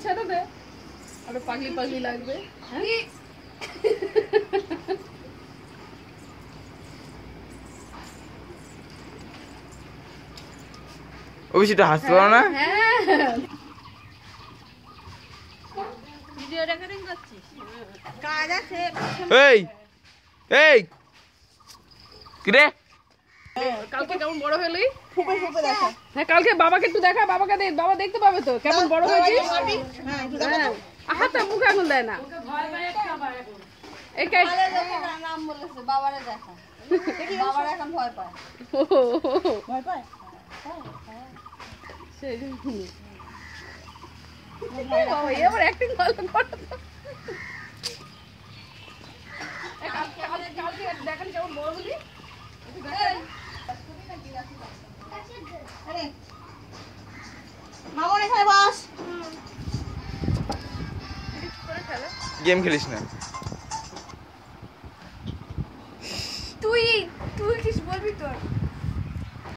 ছেড়ে দে, আরো পাগলি পাগলি লাগবে। অবশ্যই হাসতে পারো না? ভিডিও রেকর্ডিং করছিস? কাজ আছে। এই এই কি রে? কালকে কেমন বড় হলি? হ্যাঁ, কালকে বাবাকে একটু দেখা, বাবাকে দেখ, বাবা দেখতে পাবে তো কেমন বড় হয়েছিস। হাতে মুখে আঙুল দেয় না। নাম বলেছে বাবারে দেখা, বাবার এখন ভয় পায়। ভয় পায়? এবার অ্যাক্টিং ভালো করো। কালকে দেখেন কেমন বড় হলি। মামন এখানে বস। গেম খেলিস না? তুই কিছু বলবি তোর?